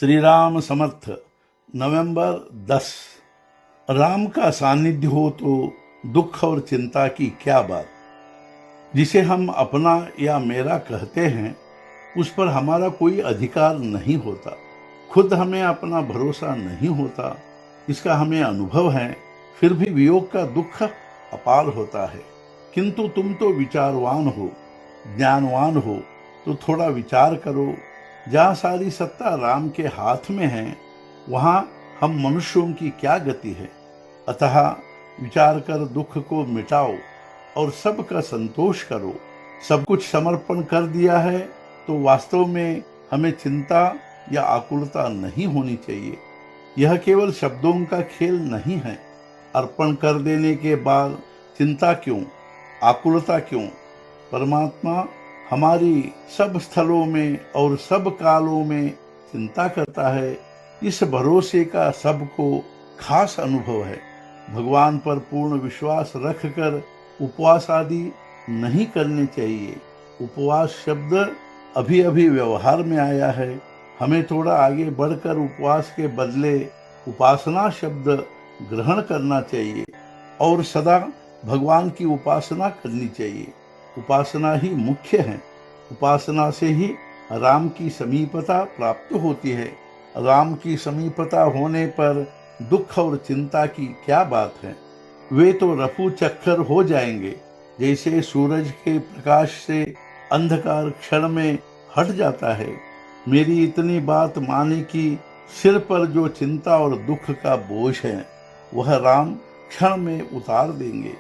श्री राम समर्थ। नवंबर 10। राम का सानिध्य हो तो दुख और चिंता की क्या बात। जिसे हम अपना या मेरा कहते हैं उस पर हमारा कोई अधिकार नहीं होता। खुद हमें अपना भरोसा नहीं होता, इसका हमें अनुभव है। फिर भी वियोग का दुख अपार होता है। किंतु तुम तो विचारवान हो, ज्ञानवान हो, तो थोड़ा विचार करो। जहाँ सारी सत्ता राम के हाथ में है, वहाँ हम मनुष्यों की क्या गति है। अतः विचार कर दुख को मिटाओ और सबका संतोष करो। सब कुछ समर्पण कर दिया है तो वास्तव में हमें चिंता या आकुलता नहीं होनी चाहिए। यह केवल शब्दों का खेल नहीं है। अर्पण कर देने के बाद चिंता क्यों, आकुलता क्यों। परमात्मा हमारी सब स्थलों में और सब कालों में चिंता करता है। इस भरोसे का सबको खास अनुभव है। भगवान पर पूर्ण विश्वास रखकर उपवास आदि नहीं करने चाहिए। उपवास शब्द अभी अभी व्यवहार में आया है। हमें थोड़ा आगे बढ़कर उपवास के बदले उपासना शब्द ग्रहण करना चाहिए और सदा भगवान की उपासना करनी चाहिए। उपासना ही मुख्य है। उपासना से ही राम की समीपता प्राप्त होती है। राम की समीपता होने पर दुख और चिंता की क्या बात है। वे तो रफू चक्कर हो जाएंगे। जैसे सूरज के प्रकाश से अंधकार क्षण में हट जाता है। मेरी इतनी बात माने कि सिर पर जो चिंता और दुख का बोझ है वह राम क्षण में उतार देंगे।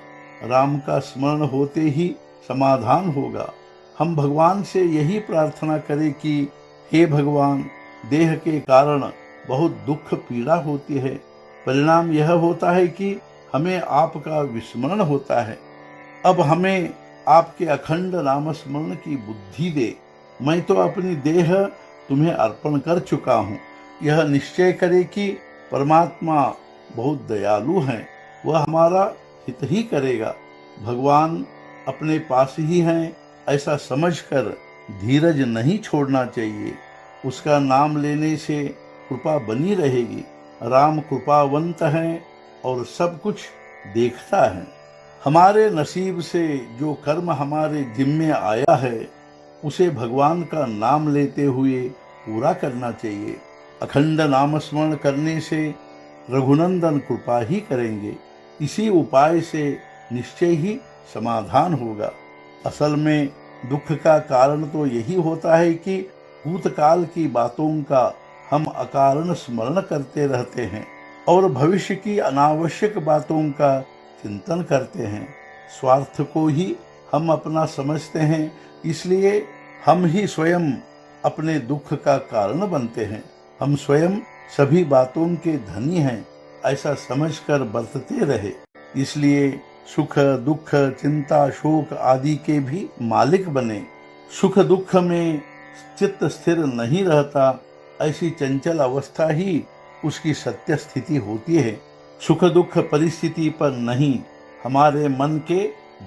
राम का स्मरण होते ही समाधान होगा। हम भगवान से यही प्रार्थना करें कि हे भगवान, देह के कारण बहुत दुख पीड़ा होती है। परिणाम यह होता है कि हमें आपका विस्मरण होता है। अब हमें आपके अखंड नाम स्मरण की बुद्धि दे। मैं तो अपनी देह तुम्हें अर्पण कर चुका हूँ। यह निश्चय करे कि परमात्मा बहुत दयालु है, वह हमारा हित ही करेगा। भगवान अपने पास ही हैं, ऐसा समझकर धीरज नहीं छोड़ना चाहिए। उसका नाम लेने से कृपा बनी रहेगी। राम कृपावंत हैं और सब कुछ देखता है। हमारे नसीब से जो कर्म हमारे जिम्मे आया है उसे भगवान का नाम लेते हुए पूरा करना चाहिए। अखंड नाम स्मरण करने से रघुनंदन कृपा ही करेंगे। इसी उपाय से निश्चय ही समाधान होगा। असल में दुख का कारण तो यही होता है कि भूतकाल की बातों का हम अकारण स्मरण करते रहते हैं और भविष्य की अनावश्यक बातों का चिंतन करते हैं। स्वार्थ को ही हम अपना समझते हैं, इसलिए हम ही स्वयं अपने दुख का कारण बनते हैं। हम स्वयं सभी बातों के धनी हैं, ऐसा समझकर बरतते रहे। इसलिए सुख दुख चिंता शोक आदि के भी मालिक बने। सुख दुख में चित्त स्थिर नहीं रहता, ऐसी चंचल अवस्था ही उसकी सत्य स्थिति होती है। सुख दुख परिस्थिति पर नहीं, हमारे मन के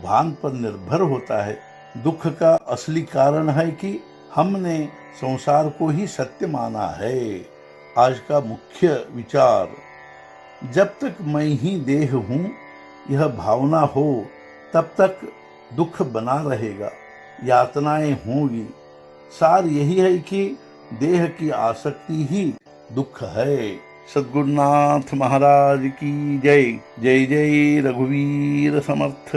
भान पर निर्भर होता है। दुख का असली कारण है कि हमने संसार को ही सत्य माना है। आज का मुख्य विचार, जब तक मैं ही देह हूँ यह भावना हो तब तक दुख बना रहेगा, यातनाएं होंगी। सार यही है कि देह की आसक्ति ही दुख है। सद्गुरुनाथ महाराज की जय। जय जय रघुवीर समर्थ।